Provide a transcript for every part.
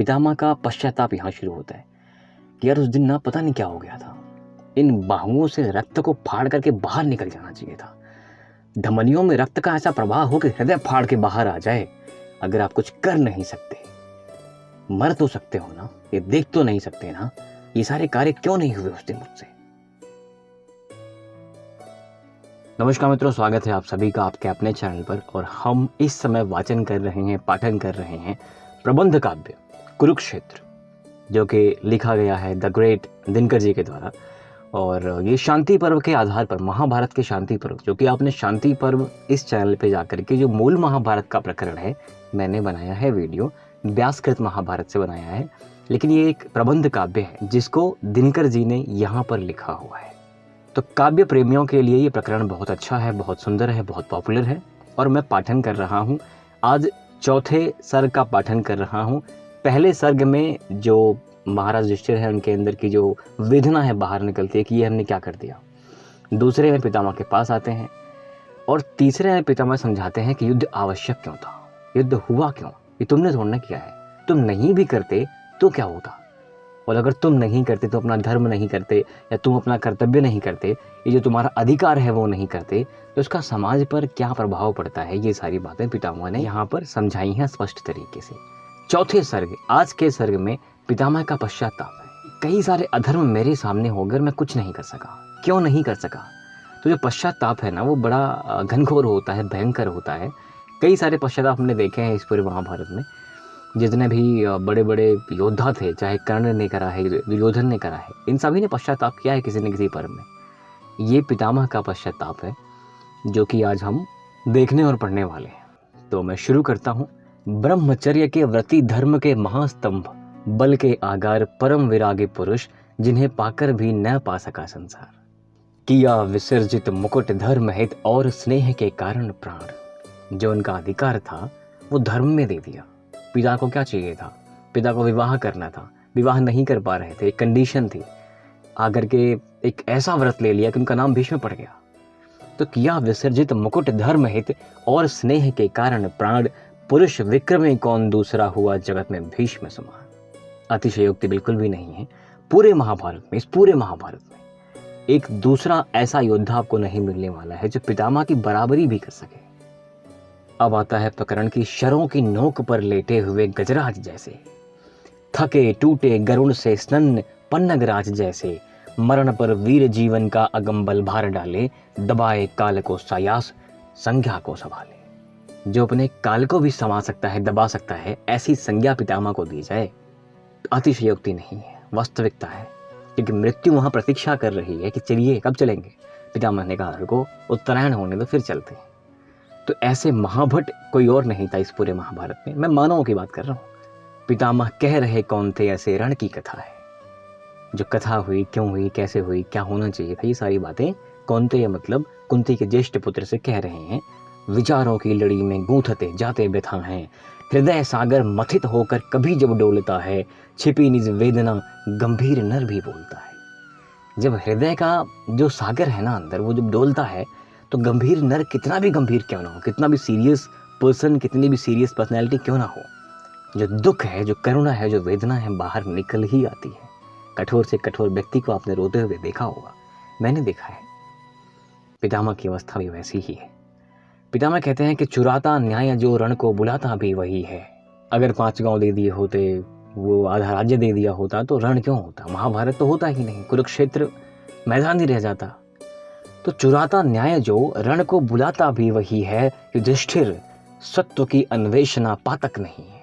पितामह का पश्चाताप यहाँ शुरू होता है कि यार उस दिन ना पता नहीं क्या हो गया था, इन बाहुओं से रक्त को फाड़ करके बाहर निकल जाना चाहिए था। धमनियों में रक्त का ऐसा प्रवाह हो कि हृदय फाड़ के बाहर आ जाए। अगर आप कुछ कर नहीं सकते, मर तो सकते हो ना, ये देख तो नहीं सकते ना, ये सारे कार्य क्यों नहीं हुए उस दिन मुझसे। नमस्कार मित्रों, स्वागत है आप सभी का आपके अपने चैनल पर। और हम इस समय वाचन कर रहे हैं, पाठन कर रहे हैं प्रबंध काव्य कुरुक्षेत्र, जो कि लिखा गया है द ग्रेट दिनकर जी के द्वारा। और ये शांति पर्व के आधार पर, महाभारत के शांति पर्व, जो कि आपने शांति पर्व इस चैनल पे जाकर के जो मूल महाभारत का प्रकरण है मैंने बनाया है वीडियो, व्यासकृत महाभारत से बनाया है, लेकिन ये एक प्रबंध काव्य है जिसको दिनकर जी ने यहाँ पर लिखा हुआ है। तो काव्य प्रेमियों के लिए ये प्रकरण बहुत अच्छा है, बहुत सुंदर है, बहुत पॉपुलर है। और मैं पाठन कर रहा हूँ, आज चौथे सर्ग का पाठन कर रहा हूँ। पहले सर्ग में जो महाराज युधिष्ठिर है उनके अंदर की जो वेदना है बाहर निकलती है कि ये हमने क्या कर दिया। दूसरे में पितामह के पास आते हैं और तीसरे में पितामह समझाते हैं कि युद्ध आवश्यक क्यों था, युद्ध हुआ क्यों, ये तुमने थोड़ा किया है, तुम नहीं भी करते तो क्या होता, और अगर तुम नहीं करते तो अपना धर्म नहीं करते या तुम अपना कर्तव्य नहीं करते, ये जो तुम्हारा अधिकार है वो नहीं करते, तो उसका समाज पर क्या प्रभाव पड़ता है। ये सारी बातें पितामह ने यहाँ पर समझाई हैं स्पष्ट तरीके से। चौथे सर्ग, आज के सर्ग में पितामह का पश्चाताप है। कई सारे अधर्म मेरे सामने हो गए, मैं कुछ नहीं कर सका, क्यों नहीं कर सका। तो जो पश्चाताप है ना, वो बड़ा घनघोर होता है, भयंकर होता है। कई सारे पश्चाताप हमने देखे हैं इस पूरे महाभारत में। जितने भी बड़े बड़े योद्धा थे, चाहे कर्ण ने करा है, दुर्योधन ने करा है, इन सभी ने पश्चाताप किया है किसी न किसी पर्व में। ये पितामह का पश्चाताप है जो कि आज हम देखने और पढ़ने वाले हैं। तो मैं शुरू करता हूँ। ब्रह्मचर्य के व्रति, धर्म के महास्तंभ, बल के आगार, परम विरागी पुरुष, जिन्हें पाकर भी न पा सका संसार। किया विसर्जित मुकुट धर्म हित, और स्नेह के कारण प्राण। जो उनका अधिकार था वो धर्म में दे दिया। पिता को क्या चाहिए था, पिता को विवाह करना था, विवाह नहीं कर पा रहे थे, एक कंडीशन थी, आकर के एक ऐसा व्रत ले लिया कि उनका नाम भीष्म पड़ गया। तो किया विसर्जित मुकुट धर्म हित, और स्नेह के कारण प्राण। पुरुष विक्रमे कौन दूसरा, हुआ जगत में भीष्म समान। अतिशयोक्ति बिल्कुल भी नहीं है। पूरे महाभारत में, इस पूरे महाभारत में एक दूसरा ऐसा योद्धा आपको नहीं मिलने वाला है जो पितामह की बराबरी भी कर सके। अब आता है प्रकरण की शरों की नोक पर लेटे हुए गजराज जैसे, थके टूटे गरुण से स्नन्न पन्नगराज जैसे, मरण पर वीर जीवन का अगंबल भार डाले, दबाए काल को सायास संज्ञा को संभाले। जो अपने काल को भी संभाल सकता है, दबा सकता है, ऐसी संज्ञा पितामह को दी जाए, अतिशयोक्ति नहीं है, वास्तविकता है। क्योंकि मृत्यु वहां प्रतीक्षा कर रही है कि चलिए कब चलेंगे। पितामह ने कहा को उत्तरायण होने दो फिर चलते हैं। तो ऐसे महाभट कोई और नहीं था इस पूरे महाभारत में। मैं मानवों की बात कर रहा हूँ। पितामह कह रहे कौन थे, ऐसे रण की कथा है। जो कथा हुई, क्यों हुई, कैसे हुई, क्या होना चाहिए था, ये सारी बातें कौन थे, मतलब कुंती के ज्येष्ठ पुत्र से कह रहे हैं। विचारों की लड़ी में गूंथते जाते व्यथा हैं, हृदय सागर मथित होकर कभी जब डोलता है, छिपी निज वेदना गंभीर नर भी बोलता है। जब हृदय का जो सागर है ना अंदर, वो जब डोलता है तो गंभीर नर कितना भी गंभीर क्यों ना हो, कितना भी सीरियस पर्सन, कितनी भी सीरियस पर्सनैलिटी क्यों ना हो, जो दुख है, जो करुणा है, जो वेदना है, बाहर निकल ही आती है। कठोर से कठोर व्यक्ति को आपने रोते हुए देखा होगा, मैंने देखा है। पितामह की अवस्था भी वैसी ही है। पितामह कहते हैं कि चुराता न्याय जो रण को बुलाता भी वही है। अगर 5 गांव दे दिए होते, वो आधा राज्य दे दिया होता, तो रण क्यों होता, महाभारत तो होता ही नहीं, कुरुक्षेत्र मैदान ही रह जाता। तो चुराता न्याय जो रण को बुलाता भी वही है, युधिष्ठिर सत्व की अन्वेषणा पातक नहीं है।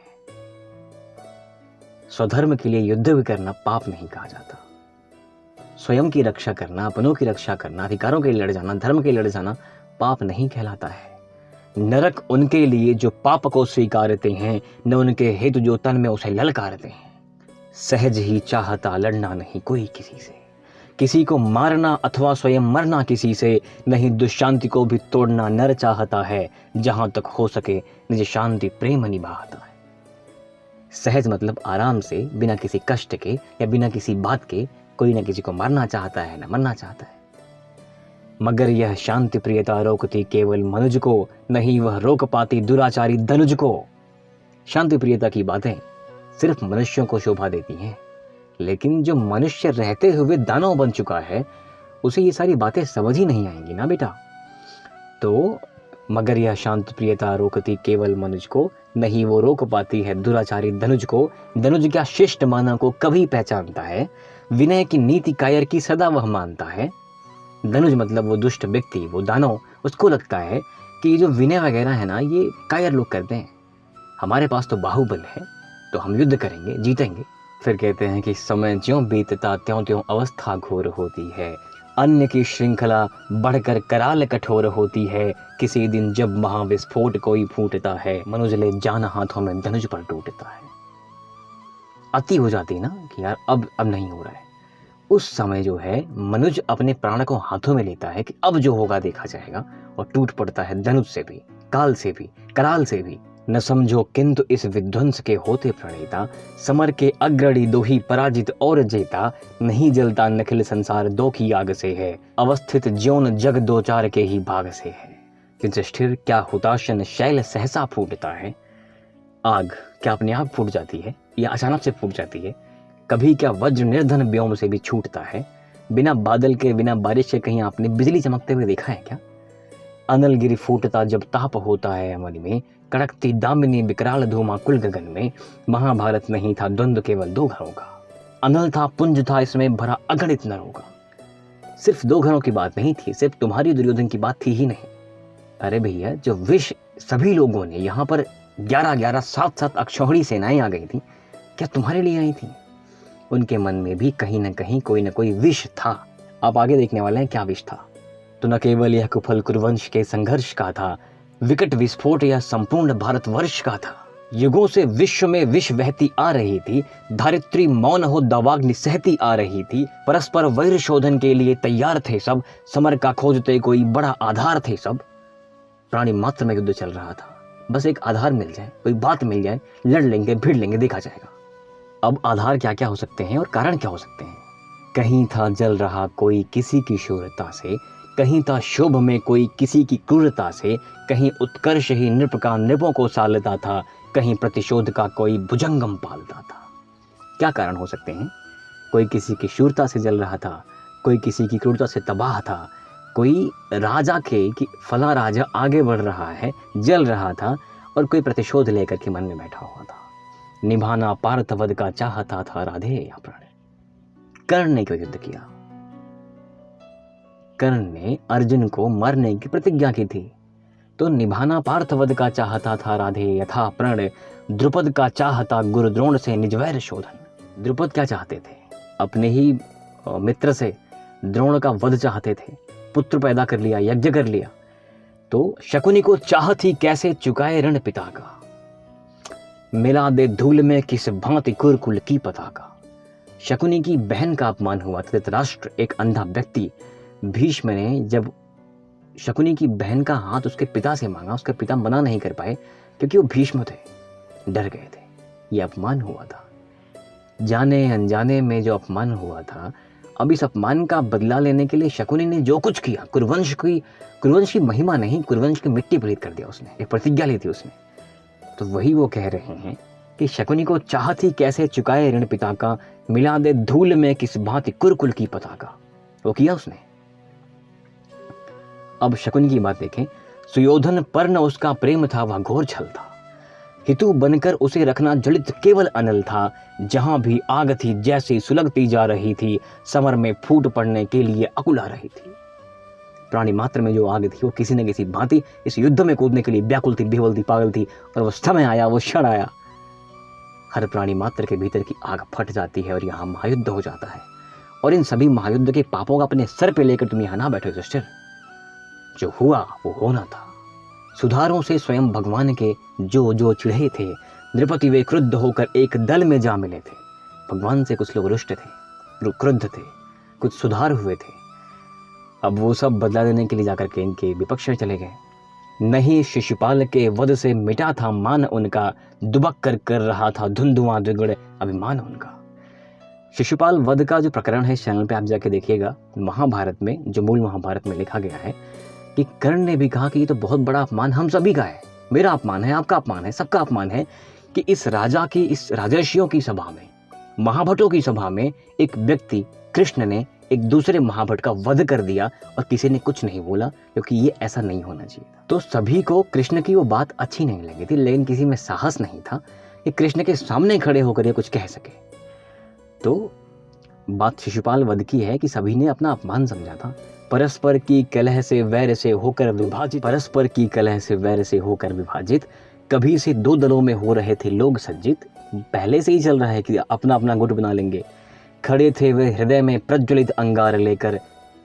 स्वधर्म के लिए युद्ध भी करना पाप नहीं कहा जाता। स्वयं की रक्षा करना, अपनों की रक्षा करना, अधिकारों के लिए लड़ जाना, धर्म के लिए लड़ जाना पाप नहीं कहलाता है। नरक उनके लिए जो पाप को स्वीकारते हैं, न उनके हेतु जो तन में उसे ललकारते हैं। सहज ही चाहता लड़ना नहीं कोई किसी से, किसी को मारना अथवा स्वयं मरना किसी से नहीं, दुशांति को भी तोड़ना नर चाहता है, जहां तक हो सके निज शांति प्रेम निभाता है। सहज मतलब आराम से, बिना किसी कष्ट के या बिना किसी बात के कोई न किसी को मारना चाहता है, न मरना चाहता है। मगर यह शांति प्रियता रोकती केवल मनुज को, नहीं वह रोक पाती दुराचारी धनुज को। शांति प्रियता की बातें सिर्फ मनुष्यों को शोभा देती हैं, लेकिन जो मनुष्य रहते हुए दानव बन चुका है उसे ये सारी बातें समझ ही नहीं आएंगी ना बेटा। तो मगर यह शांत प्रियता रोकती केवल मनुज को, नहीं वो रोक पाती है दुराचारी धनुज को। धनुज क्या शिष्ट माना को कभी पहचानता है, विनय की नीति कायर की सदा वह मानता है। धनुज मतलब वो दुष्ट व्यक्ति, वो दानव, उसको लगता है कि जो विनय वगैरह है ना ये कायर लोग करते हैं, हमारे पास तो बाहुबल है तो हम युद्ध करेंगे, जीतेंगे। फिर कहते हैं कि समय ज्यों बीतता त्यों त्यों अवस्था घोर होती है, अन्य की श्रृंखला बढ़कर कराल कठोर होती है, किसी दिन जब महाविस्फोट कोई फूटता है, मनुज ले जान हाथों में धनुज पर टूटता है। अति हो जाती ना कि यार अब नहीं हो रहा है, उस समय जो है मनुज अपने प्राण को हाथों में लेता है कि अब जो होगा देखा जाएगा, और टूट पड़ता है धनुष से भी, काल से भी, कराल से भी। न समझो किंतु इस विध्वंस के होते प्रणेता, समर के अग्रणी दो ही पराजित और जेता, नहीं जलता नखिल संसार दो की आग से है, अवस्थित ज्योन जग दो चार के ही भाग से है। युधिष्ठिर क्या हुताशन शैल सहसा फूटता है, आग क्या अपने आप फूट जाती है या अचानक से फूट जाती है, कभी क्या वज्र निर्धन व्योम से भी छूटता है, बिना बादल के बिना बारिश के कहीं आपने बिजली चमकते हुए देखा है क्या। अनलगिरी फूटता जब ताप होता है अमल में, कड़कती दामिनी विकराल धूमा कुल गगन में, महाभारत नहीं था द्वंद्व केवल दो घरों का, अनल था पुंज था इसमें भरा अगणित नरों का। सिर्फ दो घरों की बात नहीं थी, सिर्फ तुम्हारी दुर्योधन की बात थी ही नहीं। अरे भैया जो विष सभी लोगों ने यहाँ पर 11-11 7-7 अक्षौहिणी सेनाएं आ गई थी, क्या तुम्हारे लिए आई थी। उनके मन में भी कहीं ना कहीं कोई ना कोई विष था। आप आगे देखने वाले हैं क्या विष था। तो न केवल यह कुफल कुरुवंश के संघर्ष का था, विकट विस्फोट यह संपूर्ण भारतवर्ष का था। युगों से विश्व में विष बहती आ रही थी, धारित्री मौन हो दावाग्नि सहती आ रही थी, परस्पर वैर शोधन के लिए तैयार थे सब, समर का खोजते कोई बड़ा आधार थे सब। प्राणी मात्र में युद्ध चल रहा था, बस एक आधार मिल जाए, कोई बात मिल जाए, लड़ लेंगे भिड़ लेंगे, देखा जाएगा। अब आधार क्या क्या हो सकते हैं और कारण क्या हो सकते हैं। कहीं था जल रहा कोई किसी की शूरता से, कहीं था शोभ में कोई किसी की क्रूरता से, कहीं उत्कर्ष ही नृप का नृपों को सालता था, कहीं प्रतिशोध का कोई भुजंगम पालता था। क्या कारण हो सकते हैं। कोई किसी की शूरता से जल रहा था, कोई किसी की क्रूरता से तबाह था, कोई राजा के कि फला राजा आगे बढ़ रहा है, जल रहा था, और कोई प्रतिशोध लेकर के मन में बैठा हुआ था। निभाना पार्थवध का चाहता था राधे या प्राण। कर्ण ने क्यों युद्ध किया। कर्ण ने अर्जुन को मरने की प्रतिज्ञा की थी, तो निभाना पार्थवध का चाहता था राधे यथा प्रण, द्रुपद का चाहता गुरु द्रोण से निजवैर शोधन। द्रुपद क्या चाहते थे, अपने ही मित्र से द्रोण का वध चाहते थे, पुत्र पैदा कर लिया, यज्ञ कर लिया। तो शकुनी को चाहत ही कैसे चुकाए ऋण पिता का, मिला दे धूल में किस भांति कुरकुल की पताका। शकुनी की बहन का अपमान हुआ था। धृतराष्ट्र एक अंधा व्यक्ति, भीष्म ने जब शकुनी की बहन का हाथ उसके पिता से मांगा, उसके पिता मना नहीं कर पाए क्योंकि वो भीष्म थे, डर गए थे। ये अपमान हुआ था, जाने अनजाने में जो अपमान हुआ था। अब इस अपमान का बदला लेने के लिए शकुनी ने जो कुछ किया, कुरुवंश की महिमा नहीं, कुरुवंश की मिट्टी पलीत कर दिया उसने, एक प्रतिज्ञा ली थी उसने। तो वही वो कह रहे हैं कि शकुनी को चाहत ही कैसे चुकाए ऋण पिता का, मिला दे धूल में किस भांति कुरकुल की पताका। वो किया उसने। अब शकुनी की बात देखें। सुयोधन पर न उसका प्रेम था, वह घोर छल था, हितु बनकर उसे रखना जलित केवल अनल था। जहां भी आग थी जैसे सुलगती जा रही थी, समर में फूट पड़ने के लिए अकुला रही थी। प्राणी मात्र में जो आग थी वो किसी न किसी भांति इस युद्ध में कूदने के लिए व्याकुल थी, बेवल थी, पागल थी। और वो समय आया, वो क्षण आया, हर प्राणी मात्र के भीतर की आग फट जाती है और यहाँ महायुद्ध हो जाता है। और इन सभी महायुद्ध के पापों का अपने सर पे लेकर तुम यहाँ ना बैठो युधिष्ठिर। जो हुआ वो होना था। सुधारों से स्वयं भगवान के जो जो चिढ़े थे, नृपति वे क्रुद्ध होकर एक दल में जा मिले थे। भगवान से कुछ लोग रुष्ट थे, क्रुद्ध थे, कुछ सुधार हुए थे। अब वो सब बदला देने के लिए जाकर के इनके विपक्ष में चले गए। नहीं शिशुपाल के वध से मिटा था मान उनका, दुबक कर रहा था धुंधुआं द्विगुण अभिमान उनका। शिशुपाल वध का जो प्रकरण है चैनल पे आप जाके देखिएगा। महाभारत में, जो मूल महाभारत में लिखा गया है कि कर्ण ने भी कहा कि ये तो बहुत बड़ा अपमान हम सभी का है, मेरा अपमान है, आपका अपमान है, सबका अपमान है कि इस राजर्षियों की सभा में, महाभटों की सभा में एक व्यक्ति कृष्ण ने एक दूसरे महाभट का वध कर दिया और किसी ने कुछ नहीं बोला, क्योंकि ये ऐसा नहीं होना चाहिए था। तो सभी को कृष्ण की वो बात अच्छी नहीं लगी थी, लेकिन किसी में साहस नहीं था कि कृष्ण के सामने खड़े होकर ये कुछ कह सके। तो बात शिशुपाल वध की है कि सभी ने अपना अपमान समझा था। परस्पर की कलह से वैर से होकर विभाजित कभी से दो दलों में हो रहे थे लोग सज्जित। पहले से ही चल रहा है कि अपना अपना गुट बना लेंगे। खड़े थे वे हृदय में प्रज्वलित अंगार लेकर,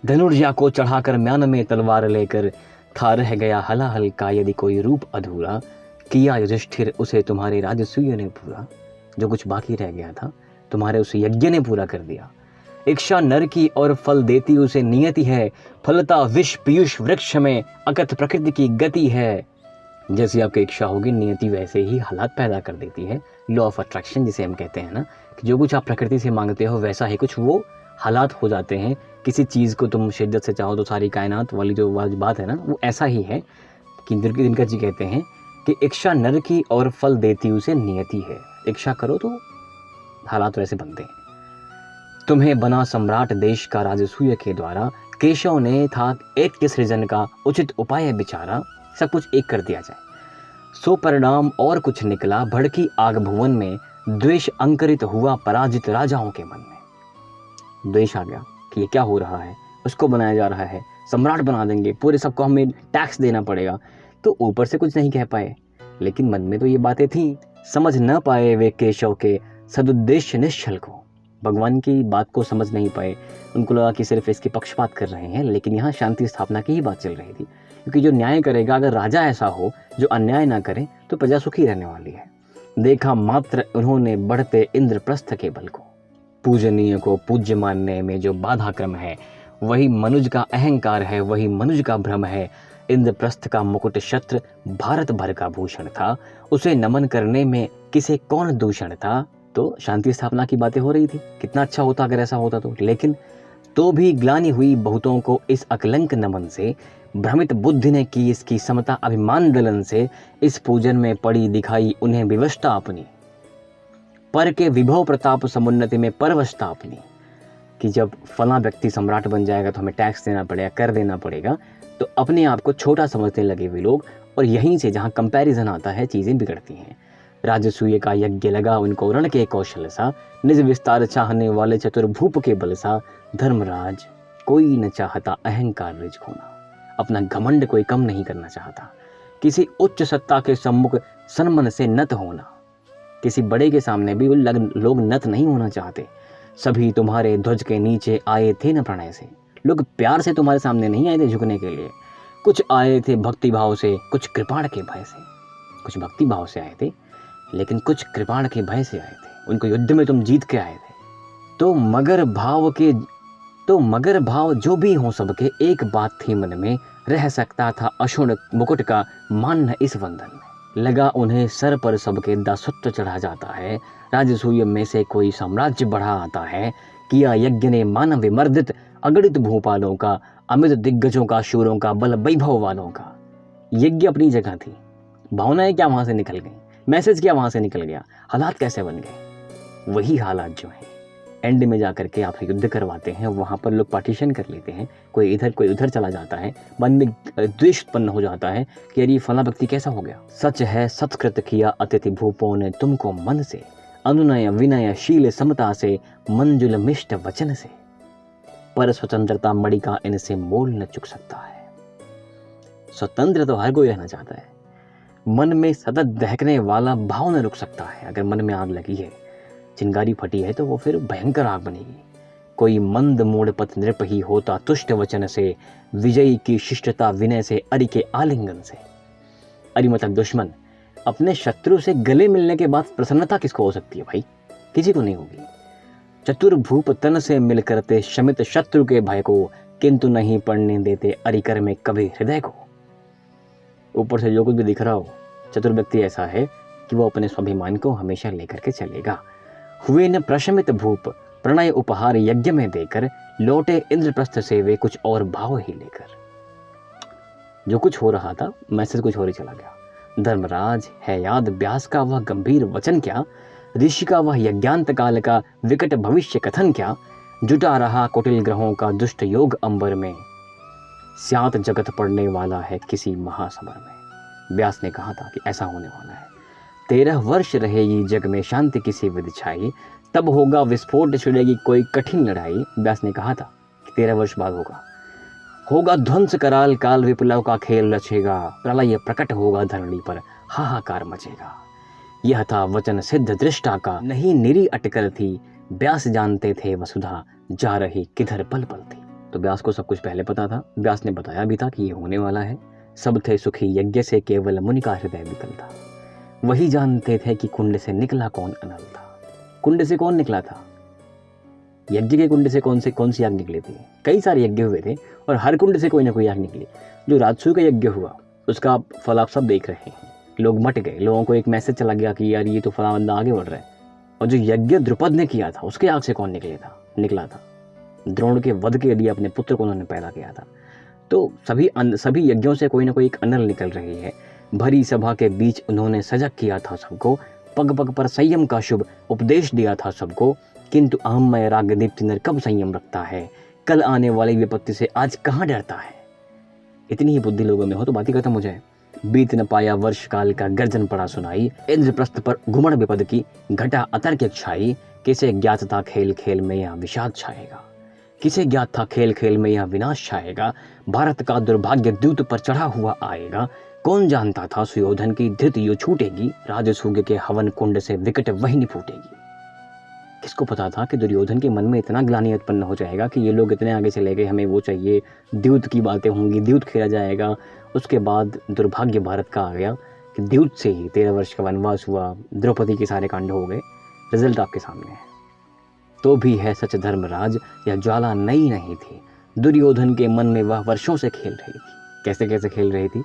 धनुर्जा को चढ़ाकर म्यान में तलवार लेकर। था रह गया हलाहल का यदि कोई रूप अधूरा, किया युधिष्ठिर उसे तुम्हारे राजसूय ने पूरा। जो कुछ बाकी रह गया था तुम्हारे उस यज्ञ ने पूरा कर दिया। इच्छा नर की और फल देती उसे नियति है, फलता विष पीयूष वृक्ष में अकथ प्रकृति की गति है। जैसी आपकी इच्छा होगी नियति वैसे ही हालात पैदा कर देती है। लॉ ऑफ अट्रैक्शन जिसे हम कहते हैं ना, कि जो कुछ आप प्रकृति से मांगते हो वैसा ही कुछ वो हालात हो जाते हैं। किसी चीज़ को तुम शिद्दत से चाहो तो सारी कायनात वाली जो बात है ना, वो ऐसा ही है कि दिनकर जी कहते हैं कि इच्छा नर की और फल देती उसे नियति है। इच्छा करो तो हालात वैसे बनते हैं। तुम्हें बना सम्राट देश का राजसूय के द्वारा, केशव ने था एक के सृजन का उचित उपाय विचारा। सब कुछ एक कर दिया जाए सो परिणाम और कुछ निकला, भड़की आग भुवन में द्वेष अंकुरित हुआ पराजित राजाओं के मन में। द्वेष आ गया कि ये क्या हो रहा है, उसको बनाया जा रहा है, सम्राट बना देंगे, पूरे सबको हमें टैक्स देना पड़ेगा। तो ऊपर से कुछ नहीं कह पाए, लेकिन मन में तो ये बातें थी। समझ न पाए वे केशव के सदुद्देश्य निश्चल को, भगवान की बात को समझ नहीं पाए। उनको लगा कि सिर्फ इसके पक्षपात कर रहे हैं, लेकिन यहाँ शांति स्थापना की ही बात चल रही थी। क्योंकि जो न्याय करेगा, अगर राजा ऐसा हो जो अन्याय ना करे, तो प्रजा सुखी रहने वाली है। देखा मात्र उन्होंने बढ़ते इंद्रप्रस्थ के बल को, पूजनीय को पूज्य मानने में जो बाधा क्रम है, वही मनुज का अहंकार है, वही मनुज का भ्रम है। इंद्रप्रस्थ का मुकुट छत्र भारत भर का भूषण था, उसे नमन करने में किसे कौन दूषण था। तो शांति स्थापना की बातें हो रही थी, कितना अच्छा होता अगर ऐसा होता तो। लेकिन तो भी ग्लानि हुई बहुतों को इस अकलंक नमन से, भ्रमित बुद्धि ने की इसकी समता अभिमान दलन से। इस पूजन में पड़ी दिखाई उन्हें विवशता अपनी, पर के विभव प्रताप समुन्नति में परवशता अपनी। कि जब फला व्यक्ति सम्राट बन जाएगा तो हमें टैक्स देना पड़ेगा, कर देना पड़ेगा, तो अपने आप को छोटा समझने लगे वे लोग। और यहीं से जहाँ कंपैरिजन आता है चीज़ें बिगड़ती हैं। राजसूय का यज्ञ लगा उनको रण के कौशल सा, निज विस्तार चाहने वाले चतुर्भूप के बल सा। धर्मराज कोई न चाहता अहंकार रिज खोना, अपना घमंड कोई कम नहीं करना चाहता। किसी उच्च सत्ता के सम्मुख सन्मन से नत होना, किसी बड़े के सामने भी लोग नत नहीं होना चाहते। सभी तुम्हारे ध्वज के नीचे आए थे न प्रणय से, लोग प्यार से तुम्हारे सामने नहीं आए थे झुकने के लिए। कुछ आए थे भक्ति भाव से, कुछ कृपाण के भय से। कुछ भक्ति भाव से आए थे, लेकिन कुछ कृपाण के भय से आए थे। उनको युद्ध में तुम जीत के आए थे। तो मगर भाव जो भी हो सबके, एक बात थी मन में, रह सकता था अशुण मुकुट का मान इस वंदन में। लगा उन्हें सर पर सबके दासत्व चढ़ा जाता है, राजसूय में से कोई साम्राज्य बढ़ा आता है। किया यज्ञ ने मानव विमर्दित, अगणित भूपालों का, अमित दिग्गजों का, शूरों का, बल वैभव वालों का। यज्ञ अपनी जगह थी, भावनाएं क्या वहां से निकल गई, मैसेज क्या वहां से निकल गया, हालात कैसे बन गए। वही हालात जो हैं एंड में जाकर के आपसे युद्ध करवाते हैं। वहां पर लोग पार्टीशन कर लेते हैं, कोई इधर कोई उधर चला जाता है, मन में द्वेष उत्पन्न हो जाता है कि यार ये फला व्यक्ति कैसा हो गया। सच है सत्कृत किया अतिथि भूपों ने तुमको मन से, अनुनय विनय शील समता से, मंजुल मिष्ट वचन से। पर स्वतंत्रता मणि का इनसे मोल न चुक सकता है। स्वतंत्र तो हर कोई रहना चाहता है, मन में सतत दहकने वाला भाव न रुक सकता है। अगर मन में आग लगी है, चिंगारी फटी है, तो वो फिर भयंकर आग बनेगी। कोई मंद मूढ़पत नृप ही होता तुष्ट वचन से, विजयी की शिष्टता विनय से, अरि के आलिंगन से। अरि मतलब दुश्मन। अपने शत्रु से गले मिलने के बाद प्रसन्नता किसको हो सकती है भाई, किसी को नहीं होगी। चतुर्भूप तन से मिल करते शमित शत्रु के भय को, किंतु नहीं पड़ने देते अरिकर में कभी हृदय को। ऊपर से जो कुछ भी दिख रहा हो, चतुर व्यक्ति ऐसा है कि वो अपने स्वाभिमान को हमेशा लेकर के चलेगा। हुए न प्रशमित भूप प्रणय उपहार यज्ञ में देकर, लौटे इंद्रप्रस्थ से वे कुछ और भाव ही लेकर। जो कुछ हो रहा था मैसेज कुछ और ही चला गया। धर्मराज, है याद व्यास का वह गंभीर वचन क्या, ऋषि का वह यज्ञांत काल का विकट भविष्य कथन क्या, जुटा रहा कुटिल ग्रहों का दुष्ट योग अंबर में, स्यात जगत पड़ने वाला है किसी महासमर में। व्यास ने कहा था कि ऐसा होने वाला है। 13 वर्ष रहेगी जग में शांति किसी विधि छाई, तब होगा विस्फोट, छिड़ेगी कोई कठिन लड़ाई। व्यास ने कहा था कि 13 वर्ष बाद होगा ध्वंस कराल काल, विप्लव का खेल रचेगा, प्रलय प्रकट होगा धरणी पर, हाहाकार मचेगा। यह था वचन सिद्ध दृष्टा का, नहीं निरी अटकल थी, व्यास जानते थे वसुधा जा रही किधर पल पल थी। तो व्यास को सब कुछ पहले पता था। व्यास ने बताया भी था कि ये होने वाला है। सब थे सुखी यज्ञ से, केवल मुनि का हृदय विकल था। वही जानते थे कि कुंड से निकला कौन अनल था। कुंड से कौन निकला था? यज्ञ के कुंड से कौन सी आग निकली थी? कई सारे यज्ञ हुए थे और हर कुंड से कोई ना कोई आग निकली। जो राजसूय का यज्ञ हुआ उसका फल आप सब देख रहे हैं। लोग मट गए, लोगों को एक मैसेज चला गया कि यार ये तो फला बंदा आगे बढ़ रहा है। और जो यज्ञ द्रुपद ने किया था उसके आग से कौन निकला था? द्रोण के वध के लिए अपने पुत्र को उन्होंने पैदा किया था। तो सभी यज्ञों से कोई ना कोई एक अनल निकल रही है। भरी सभा के बीच उन्होंने सजग किया था सबको, पग पग पर संयम का शुभ उपदेश दिया था सबको, किंतु अहममय राग दीप्ति नर कब संयम रखता है, कल आने वाली विपत्ति से आज कहाँ डरता है। इतनी ही बुद्धि लोगों में हो तो बात ही खत्म हो जाए। बीत न पाया वर्ष काल का गर्जन पड़ा सुनाई, इंद्रप्रस्थ पर घुमड़ विपद की घटा अतर्क छाई, किसे ज्ञात था खेल खेल में यह विषाद छाएगा, किसे ज्ञात था खेल खेल में यह विनाश छाएगा, भारत का दुर्भाग्य दूत पर चढ़ा हुआ आएगा, कौन जानता था सुयोधन की धृति यूं छूटेगी, राजसूय के हवन कुंड से विकट वही फूटेगी। किसको पता था कि दुर्योधन के मन में इतना ग्लानि उत्पन्न हो जाएगा कि ये लोग इतने आगे चले गए, हमें वो चाहिए, द्यूत की बातें होंगी, द्यूत खेला जाएगा। उसके बाद दुर्भाग्य भारत का आ गया कि द्यूत से ही 13 वर्ष का वनवास हुआ, द्रौपदी के सारे कांड हो गए। रिजल्ट आपके सामने है। तो भी है सच धर्मराज, यह ज्वाला नई नहीं थी, दुर्योधन के मन में वह वर्षों से खेल रही थी। कैसे कैसे खेल रही थी?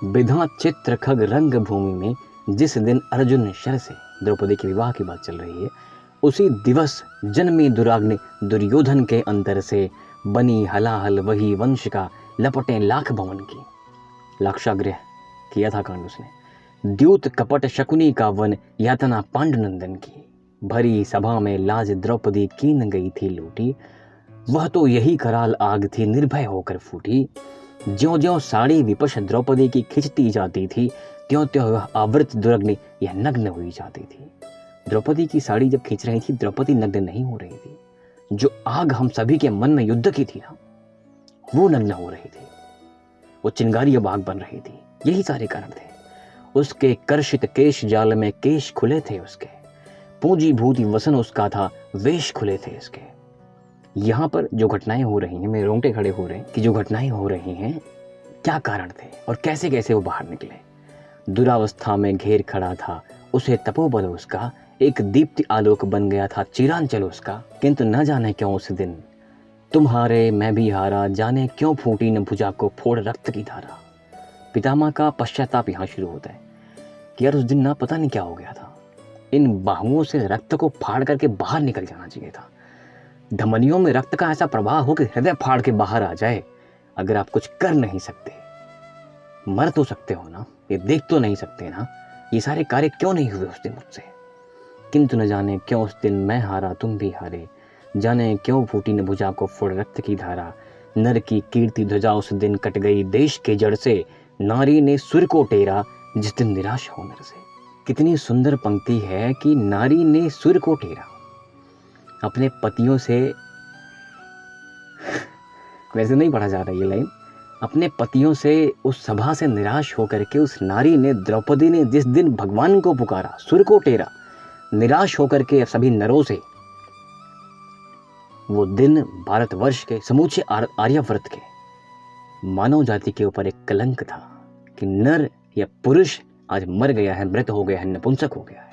विधा चित्र खग रंग भूमि में, जिस दिन अर्जुन शर से, द्रौपदी के विवाह की बात चल रही है, उसी दिवस जन्मी दुराग्नि दुर्योधन के अंतर से, बनी हलाहल वही वंश का, लपटे लाख भवन की। लाक्षागृह किया था कांड उसने। द्यूत कपट शकुनी का वन, यातना पांडुनंदन की, भरी सभा में लाज द्रौपदी कीन गई थी लूटी, वह तो यही कराल आग थी निर्भय होकर फूटी। ज्यों ज्यों साड़ी विपश द्रौपदी की खिंचती जाती थी, त्यों त्यों वह आवृत दुरग्नि यह नग्न हुई जाती थी। द्रौपदी की साड़ी जब खींच रही थी, द्रौपदी नग्न नहीं हो रही थी। जो आग हम सभी के मन में युद्ध की थी ना, वो नग्न हो रही थी, वो चिंगारी अब आग बन रही थी। यही सारे कारण थे। उसके कर्षित केश जाल में केश खुले थे उसके, पूंजी भूति वसन उसका था, वेश खुले थे इसके। यहाँ पर जो घटनाएं हो रही हैं, मेरे रोंगटे खड़े हो रहे हैं कि जो घटनाएं हो रही हैं, क्या कारण थे और कैसे कैसे वो बाहर निकले। दुरावस्था में घेर खड़ा था उसे तपोबल उसका, एक दीप्ति आलोक बन गया था चिरांचल उसका, किंतु न जाने क्यों उस दिन तुम हारे मैं भी हारा, जाने क्यों फूटी न भुजा को फोड़ रक्त की धारा। पितामह का पश्चाताप यहाँ शुरू होता है कि यार उस दिन ना पता नहीं क्या हो गया था, इन बाहुओं से रक्त को फाड़ करके बाहर निकल जाना चाहिए था। धमनियों में रक्त का ऐसा प्रवाह हो कि हृदय फाड़ के बाहर आ जाए। अगर आप कुछ कर नहीं सकते, मर तो सकते हो ना, ये देख तो नहीं सकते ना, ये सारे कार्य क्यों नहीं हुए उस दिन मुझसे। किंतु न जाने क्यों उस दिन मैं हारा तुम भी हारे, जाने क्यों फूटी न भुजा को फोड़ रक्त की धारा। नर की कीर्ति ध्वजा उस दिन कट गई देश के जड़ से, नारी ने सुर को टेरा जिस दिन निराश हो नर से। कितनी सुंदर पंक्ति है कि नारी ने सुर को टेरा। अपने पतियों से वैसे नहीं पढ़ा जा रहा ये लाइन, अपने पतियों से उस सभा से निराश होकर के उस नारी ने, द्रौपदी ने जिस दिन भगवान को पुकारा, सुर को टेरा, निराश होकर के सभी नरों से, वो दिन भारतवर्ष के समूचे आर्यवर्त के मानव जाति के ऊपर एक कलंक था कि नर या पुरुष आज मर गया है, मृत हो गया है, नपुंसक हो गया है।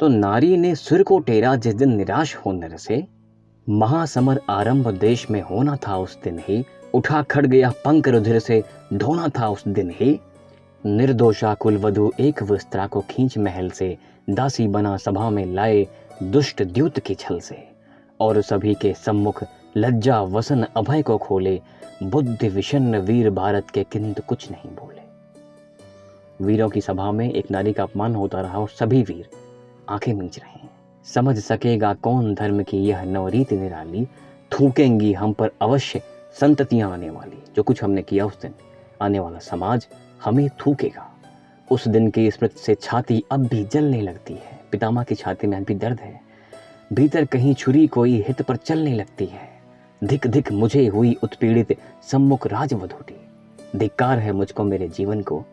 तो नारी ने सुर को टेरा जिस दिन निराश हो नर से, महासमर आरंभ देश में होना था उस दिन ही, उठा खड़ गया पंख रुधिर से धोना था उस दिन ही। निर्दोषा कुलवधु एक वस्त्रा को खींच महल से, दासी बना सभा में लाए दुष्ट द्यूत के छल से। और सभी के सम्मुख लज्जा वसन अभय को खोले, बुद्धि विषन्न वीर भारत के किंतु कुछ नहीं बोले। वीरों की सभा में एक नारी का अपमान होता रहा और सभी वीर आंखें मींच रहे हैं। समझ सकेगा कौन धर्म की यह नवरीत निराली, थूकेंगी हम पर अवश्य संततियां आने वाली। जो कुछ हमने किया उस दिन, आने वाला समाज हमें थूकेगा। उस दिन की स्मृति से छाती अब भी जलने लगती है। पितामह की छाती में अब भी दर्द है। भीतर कहीं छुरी कोई हित पर चलने लगती है। धिक धिक मुझे हुई उत्पीड़ित सम्मुख राजवधूटी। धिक्कार है मुझको मेरे जीवन को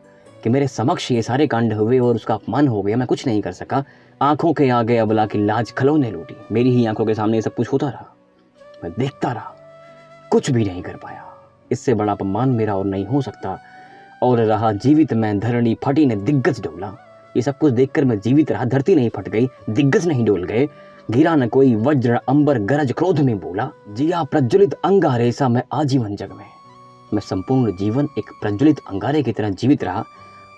कि मेरे समक्ष ये सारे कांड हुए और उसका अपमान हो गया। मैं कुछ नहीं कर सका। आंखों के आगे अबला की लाज खलौने लूटी। मेरी ही आंखों के सामने ये सब कुछ होता रहा। मैं देखता रहा, कुछ भी नहीं कर पाया। इससे बड़ा अपमान मेरा और नहीं हो सकता। और रहा जीवित मैं, धरणी फटी ने दिग्गज डोला। ये सब कुछ देखकर मैं जीवित रहा। धरती नहीं फट गई, दिग्गज नहीं डोल गए। गिरा न कोई वज्र अंबर गरज क्रोध में बोला। जिया प्रज्वलित अंगारे सा मैं आजीवन जग में। मैं संपूर्ण जीवन एक प्रज्वलित अंगारे की तरह जीवित रहा।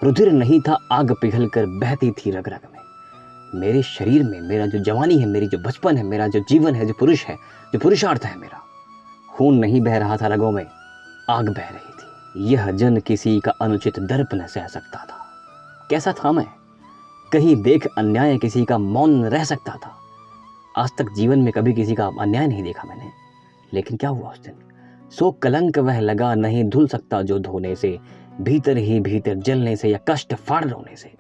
रुधिर नहीं था, आग पिघल कर बहती थी रग रग में। मेरे शरीर में मेरा जो जवानी है, मेरी जो बचपन है, मेरा जो जीवन है, जो पुरुष है, जो पुरुषार्थ है मेरा, खून नहीं बह रहा था रगों में, आग बह रही थी। यह जन किसी का अनुचित दर्प न सह सकता था। कैसा था मैं? कहीं देख अन्याय किसी का मौन रह सकता था। आज तक जीवन में कभी किसी का अन्याय नहीं देखा मैंने। लेकिन क्या हुआ उस दिन? सो कलंक वह लगा नहीं धुल सकता जो धोने से, भीतर ही भीतर जलने से या कष्ट फाड़ रोने से।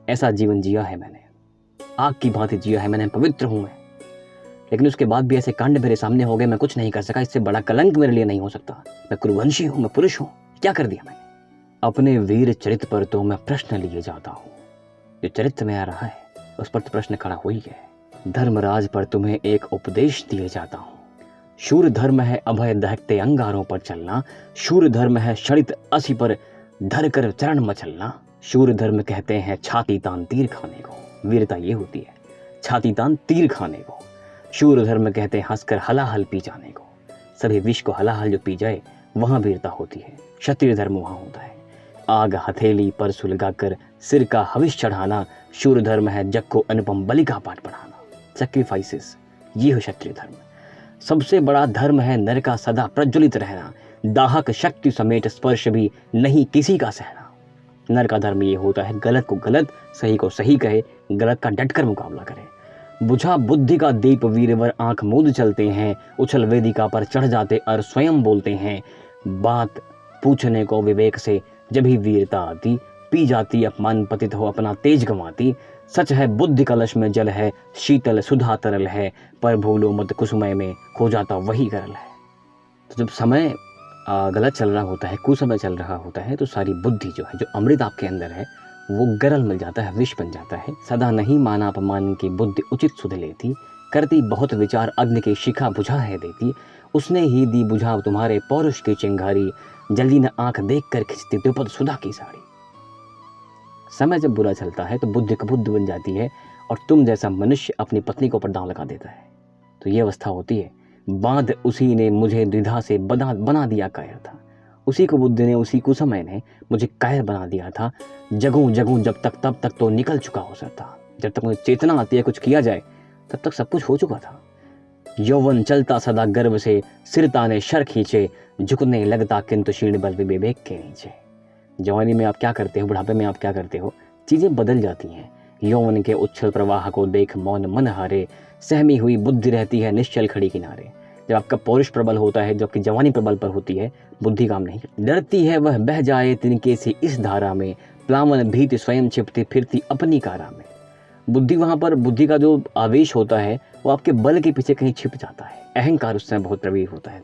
ऐसा जीवन जिया है मैंने, आग की भांति जिया है मैंने। पवित्र हूं मैं, लेकिन उसके बाद भी ऐसे कांड मेरे सामने हो गए। मैं कुछ नहीं कर सका। इससे बड़ा कलंक मेरे लिए नहीं हो सकता। मैं कुरुवंशी हूं, मैं पुरुष हूं। क्या कर दिया मैंने? अपने वीर चरित्र पर तो मैं प्रश्न लिए जाता हूं। जो चरित्र में आ रहा है उस पर तो प्रश्न खड़ा हो ही है। धर्मराज पर तुम्हें एक उपदेश दिए जाता हूं। शूर धर्म है अभय दहकते अंगारों पर चलना। शूर धर्म है क्षणित असी पर धर कर चरण मचलना। शूर धर्म कहते हैं छाती तान तीर खाने को। वीरता ये होती है, छाती तान तीर खाने को। शूर धर्म कहते हैं हंसकर हलाहल पी जाने को। सभी विष को हलाहल जो पी जाए वहां वीरता होती है। क्षत्रिय धर्म वहां होता है आग हथेली पर सुलगाकर सिर का हविष चढ़ाना। शूर धर्म है जग को अनुपम बलि का पाठ पढ़ाना। सैक्रिफाइसेस, ये हो क्षत्रिय धर्म। सबसे बड़ा धर्म है नर का सदा प्रज्वलित रहना। दाहक शक्ति समेत स्पर्श भी नहीं किसी का सहना। नर का धर्म ये होता है गलत को गलत, सही को सही कहे, गलत का डटकर मुकाबला करे। बुझा बुद्धि का दीप वीरवर आंख मूंद चलते हैं। उछल वेदिका पर चढ़ जाते और स्वयं बोलते हैं। बात पूछने को विवेक से जब ही वीरता आती, पी जाती अपमान पतित हो अपना तेज गंवाती। सच है बुद्धि कलश में जल है, शीतल सुधा तरल है, पर भूलो मत कुसुमय में खो जाता वही गरल है। तो जब समय गलत चल रहा होता है, कुसमय चल रहा होता है, तो सारी बुद्धि जो है, जो अमृत आपके अंदर है, वो गरल मिल जाता है, विष बन जाता है। सदा नहीं माना अपमान की बुद्धि उचित सुध लेती। करती बहुत विचार अग्नि की शिखा बुझा है देती। उसने ही दी बुझा तुम्हारे पौरुष की चिंगारी। जल्दी न आंख देख कर खिंचती द्रुपद सुधा की साड़ी। समय जब बुरा चलता है तो बुद्धि कबुद्ध बन जाती है और तुम जैसा मनुष्य अपनी पत्नी को ऊपर दांव लगा देता है। तो ये अवस्था होती है। बांध उसी ने मुझे द्विधा से बना दिया कायर था। उसी को बुद्धि ने, उसी कुसमय ने मुझे कायर बना दिया था। जगूं जगूं जब तक, तब तक तो निकल चुका हो सकता। जब तक मुझे चेतना आती है कुछ किया जाए, तब तक सब कुछ हो चुका था। यौवन चलता सदा गर्व से, सिर ताने शर खींचे, झुकने लगता किंतु शीर्ण बल विवेक के नीचे। जवानी में आप क्या करते हो, बुढ़ापे में आप क्या करते हो, चीजें बदल जाती हैं। यौवन के उच्छल प्रवाह को देख मौन मन हारे, सहमी हुई बुद्धि रहती है निश्चल खड़ी किनारे। जब आपका पौरुष प्रबल होता है, जब आपकी जवानी प्रबल पर होती है, बुद्धि काम नहीं करती। डरती है वह बह जाए तिनके से इस धारा में, प्लावन भीति स्वयं छिपती फिरती अपनी कारा में। बुद्धि वहां पर, बुद्धि का जो आवेश होता है वो आपके बल के पीछे कहीं छिप जाता है। अहंकार उस समय बहुत प्रबल होता है।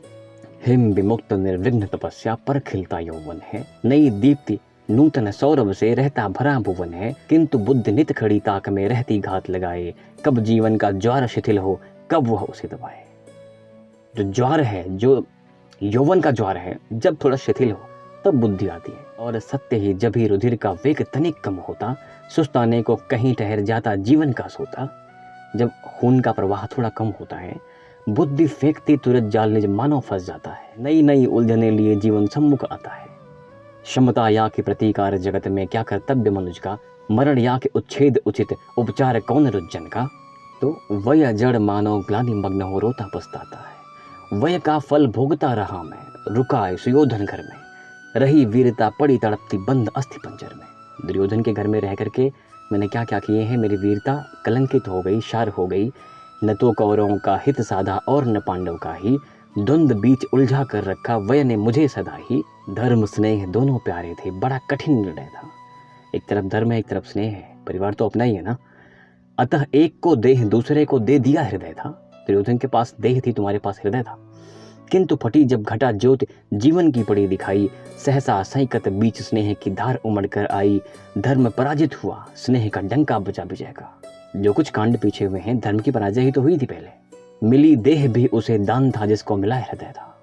हिम विमुक्त निर्विघ्न तपस्या पर खिलता यौवन है। नई दीप्ति नूतन सौरभ से रहता भरा भुवन है। किंतु बुद्धि नित खड़ी ताक में रहती घात लगाए। कब जीवन का ज्वार शिथिल हो, कब वह उसे दबाए। जो ज्वार है, जो यौवन का ज्वार है, जब थोड़ा शिथिल हो तब बुद्धि आती है। और सत्य ही जब ही रुधिर का वेग तनिक कम होता, सुस्ताने को कहीं ठहर जाता जीवन का सोता। जब खून का प्रवाह थोड़ा कम होता है, बुद्धि फेंकती तुरंत जाल निज मानव फंस जाता है। नई नई उलझने लिए जीवन सम्मुख आता है। क्षमता या के प्रतिकार जगत में क्या कर्तव्य मनुज का, मरण या के उच्छेद उचित उपचार कौन रुज्जन का। तो वय जड़ मानव ग्लानि मग्न हो रोता पछताता है। वय का फल भोगता रहा मैं, रुका सुयोधन घर में। रही वीरता पड़ी तड़पती बंद अस्थि पंजर में। दुर्योधन के घर में रह करके मैंने क्या क्या किए हैं, मेरी वीरता कलंकित हो गई, शार हो गई। न तो कौरवों का हित साधा और न पांडव का ही, द्वंद बीच उलझा कर रखा वय ने मुझे सदा ही। धर्म स्नेह दोनों प्यारे थे, बड़ा कठिन निर्णय था। एक तरफ धर्म है, एक तरफ स्नेह है, परिवार तो अपना ही है ना। अतः एक को देह दूसरे को दे दिया हृदय था। दुर्योधन के पास देह थी, तुम्हारे पास हृदय था। किंतु फटी जब घटा ज्योत जीवन की पड़ी दिखाई, सहसा सैकत बीच स्नेह की धार उमड़ कर आई। धर्म पराजित हुआ, स्नेह का डंका बजा विजय का। जो कुछ कांड पीछे हुए हैं, धर्म की पराजय ही तो हुई थी पहले। मिली देह भी उसे दान था जिसको मिला हृदय था।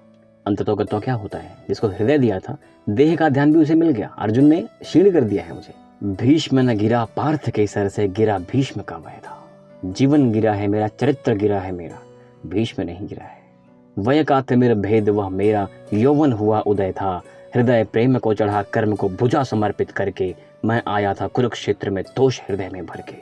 अंततोगत्वा क्या होता है, जिसको हृदय दिया था देह का ध्यान भी उसे मिल गया। अर्जुन ने क्षीण कर दिया है मुझे। भीष्म न गिरा पार्थ के सर से, गिरा भीष्म का वय था। जीवन गिरा है मेरा, चरित्र गिरा है मेरा, भीष्म नहीं गिरा है। वय का तिमिर भेद वह मेरा, यौवन हुआ उदय था। हृदय प्रेम को चढ़ा, कर्म को भुजा समर्पित करके। मैं आया था कुरुक्षेत्र में तोष हृदय में भर के।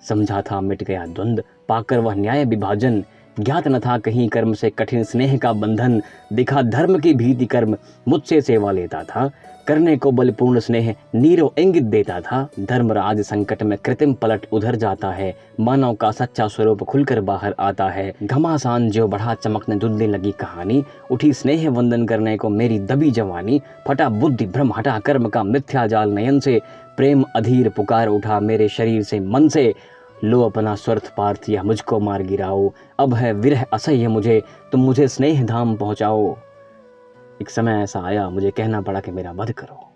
समझा था मिट गया द्वंद, पाकर वह न्याय विभाजन। ज्ञात न था कहीं कर्म से कठिन स्नेह का बंधन। दिखा धर्म की भीति कर्म मुझसे सेवा लेता था। करने को बलपूर्ण स्नेह नीरो इंगित देता था। धर्मराज संकट में कृत्रिम पलट उधर जाता है। मानव का सच्चा स्वरूप खुलकर बाहर आता है। घमासान जो बढ़ा चमकने धुंधली लगी कहानी। उठी स्नेह वंदन करने को मेरी दबी जवानी। फटा बुद्धि भ्रम हटा कर्म का मिथ्या जाल नयन से। प्रेम अधीर पुकार उठा मेरे शरीर से मन से। लो अपना स्वार्थ पार्थ या मुझको मार गिराओ। अब है विरह असह्य मुझे, तुम मुझे स्नेह धाम पहुँचाओ। एक समय ऐसा आया, मुझे कहना पड़ा कि मेरा वध करो।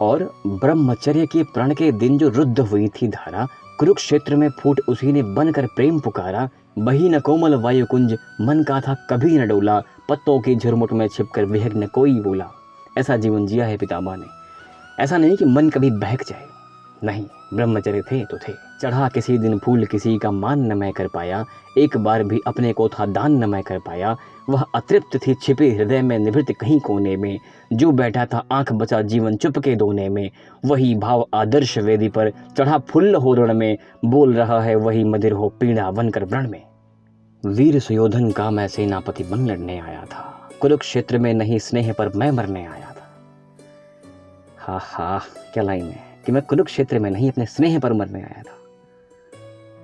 और ब्रह्मचर्य के प्रण के दिन जो रुद्ध हुई थी धारा, कुरुक्षेत्र में फूट उसी ने बनकर प्रेम पुकारा। बही न कोमल वायु कुंज, मन का था कभी न डोला। पत्तों की झुरमुट में छिपकर विहग न कोई बोला। ऐसा जीवन जिया है पितामह ने। ऐसा नहीं कि मन कभी बहक जाए, नहीं, ब्रह्मचर्य थे तो थे। चढ़ा किसी दिन फूल किसी का मान न मैं कर पाया। एक बार भी अपने को था दान न मैं कर पाया। वह अतृप्त थी छिपी हृदय में निभृत कहीं कोने में। जो बैठा था आंख बचा जीवन चुप के दोने में। वही भाव आदर्श वेदी पर चढ़ा फुल्ल हो रण में। बोल रहा है वही मदिर हो पीड़ा बनकर व्रण में। वीर सुयोधन का मैं सेनापति बन लड़ने आया था। कुरुक्षेत्र में नहीं स्नेह पर मैं मरने आया था। हा क्या लाइन है कि मैं कुरुक्षेत्र में नहीं अपने स्नेह पर मरने आया था।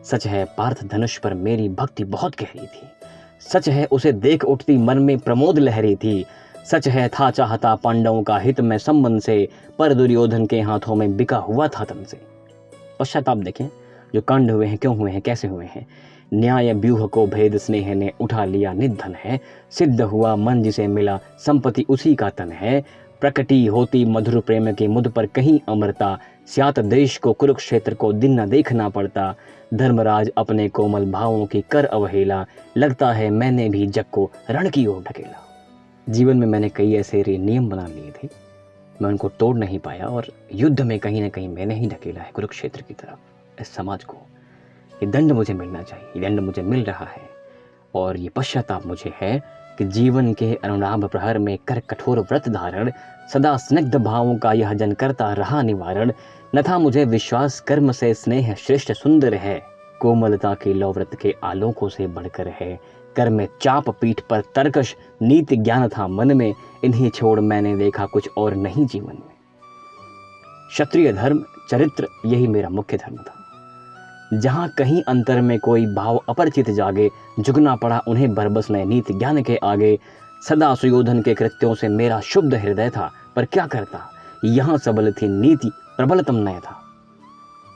सच है पार्थ धनुष पर मेरी भक्ति बहुत गहरी थी। सच है उसे देख उठती मन में प्रमोद लहरी थी। सच है था चाहता पांडवों का हित में संबंध से। पर दुर्योधन के हाथों में बिका हुआ था तन से। पश्चाताप देखें, जो कांड हुए हैं क्यों हुए हैं, कैसे हुए हैं। न्याय व्यूह को भेद स्नेह ने उठा लिया निधन है। सिद्ध हुआ मन जिसे मिला, संपत्ति उसी का तन है। प्रकटी होती मधुर प्रेम के मुद पर कहीं अमरता। स्यात देश को कुरुक्षेत्र को दिन न देखना पड़ता। धर्मराज अपने कोमल भावों की कर अवहेला। लगता है मैंने भी जग को रण की ओर ढकेला। जीवन में मैंने कई ऐसे नियम बना लिए थे, मैं उनको तोड़ नहीं पाया और युद्ध में कहीं ना कहीं मैंने ही ढकेला है कुरुक्षेत्र की तरफ, इस समाज को। ये दंड मुझे मिलना चाहिए, ये दंड मुझे मिल रहा है। और ये पश्चाताप मुझे है कि जीवन के अनुराग प्रहर में कर कठोर व्रत धारण। सदा स्निग्ध भावों का यह जन करता रहा निवारण। न था मुझे विश्वास कर्म से स्नेह श्रेष्ठ सुंदर है। कोमलता के लौव्रत के आलोकों से बढ़कर है। कर में चाप पीठ पर तर्कश नीति ज्ञान था मन में। इन्हीं छोड़ मैंने देखा कुछ और नहीं जीवन में। क्षत्रिय धर्म चरित्र यही मेरा मुख्य धर्म था। जहां कहीं अंतर में कोई भाव अपरिचित जागे, झुकना पड़ा उन्हें बरबस नए नीति ज्ञान के आगे। सदा सुयोधन के कृत्यों से मेरा शुद्ध हृदय था, पर क्या करता, यहाँ सबल थी नीति, प्रबलतम नय था।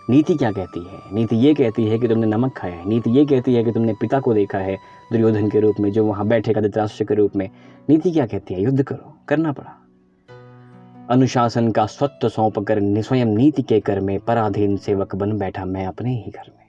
नीति क्या कहती है? नीति ये कहती है कि तुमने नमक खाया है। नीति ये कहती है कि तुमने पिता को देखा है दुर्योधन के रूप में, जो वहां बैठेगा धृतराष्ट्र के रूप में। नीति क्या कहती है? युद्ध करो, करना पड़ा। अनुशासन का स्वत्व सौंप कर स्वयं नीति के कर में पराधीन सेवक बन बैठा मैं अपने ही घर में।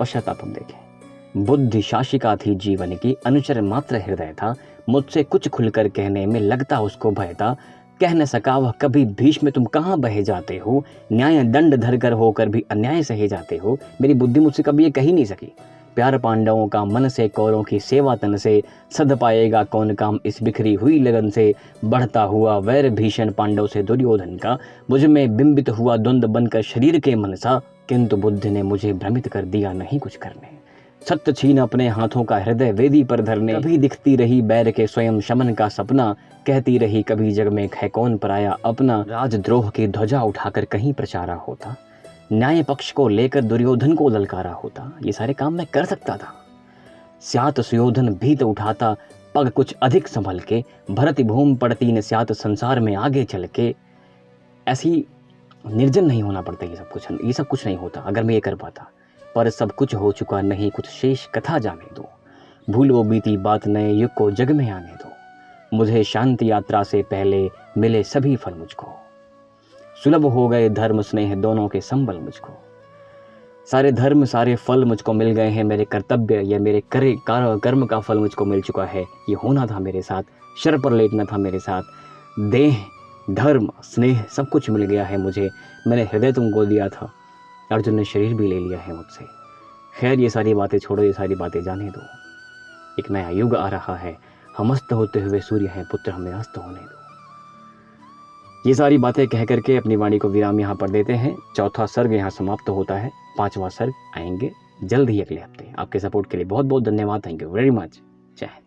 पश्चाताप हम देखें। बुद्धि शासिका थी जीवन की, अनुचर मात्र हृदय था। मुझसे कुछ खुलकर कहने में लगता उसको भय था। कह न सका वह कभी भीष्म तुम कहाँ बहे जाते हो। न्याय दंड धर कर होकर भी अन्याय सहे जाते हो। मेरी बुद्धि मुझसे कभी ये कही नहीं सकी। प्यार पांडवों का मन से, कौरों की सेवा तन से। सद पाएगा कौन काम इस बिखरी हुई लगन से। बढ़ता हुआ वैर भीषण पांडव से दुर्योधन का। मुझ में बिंबित हुआ द्वंद बनकर शरीर के मन सा। किंतु बुद्धि ने मुझे भ्रमित कर दिया नहीं कुछ करने। सत्य छीन अपने हाथों का हृदय वेदी पर धरने, कभी दिखती रही बैर के स्वयं शमन का सपना, कहती रही कभी जग में है कौन पराया अपना। राजद्रोह की ध्वजा उठाकर कहीं प्रचारा होता, न्याय पक्ष को लेकर दुर्योधन को ललकारा होता। ये सारे काम मैं कर सकता था। स्यात सुयोधन भीत उठाता पग कुछ अधिक संभल के, भरत भूम पड़ती न स्यात संसार में आगे चल के। ऐसी निर्जन नहीं होना पड़ता ये सब कुछ नहीं होता अगर मैं ये कर पाता। पर सब कुछ हो चुका, नहीं कुछ शेष कथा जाने दो, भूल वो बीती बात नए युग को जग में आने दो। मुझे शांति यात्रा से पहले मिले सभी फल मुझको, सुलभ हो गए धर्म स्नेह दोनों के संबल मुझको। सारे धर्म सारे फल मुझको मिल गए हैं, मेरे कर्तव्य या मेरे कर्म का फल मुझको मिल चुका है। ये होना था मेरे साथ, शर पर लेटना था मेरे साथ। देह धर्म स्नेह सब कुछ मिल गया है मुझे, मैंने हृदय तुमको दिया था, अर्जुन ने शरीर भी ले लिया है मुझसे। खैर ये सारी बातें छोड़ो, ये सारी बातें जाने दो। एक नया युग आ रहा है, हम अस्त होते हुए सूर्य हैं, पुत्र हमें अस्त होने दो। ये सारी बातें कह करके अपनी वाणी को विराम यहाँ पर देते हैं। चौथा सर्ग यहाँ समाप्त होता है, 5वां सर्ग आएंगे जल्द ही अगले हफ्ते। आपके सपोर्ट के लिए बहुत बहुत धन्यवाद। Thank you very much. जय हिंद।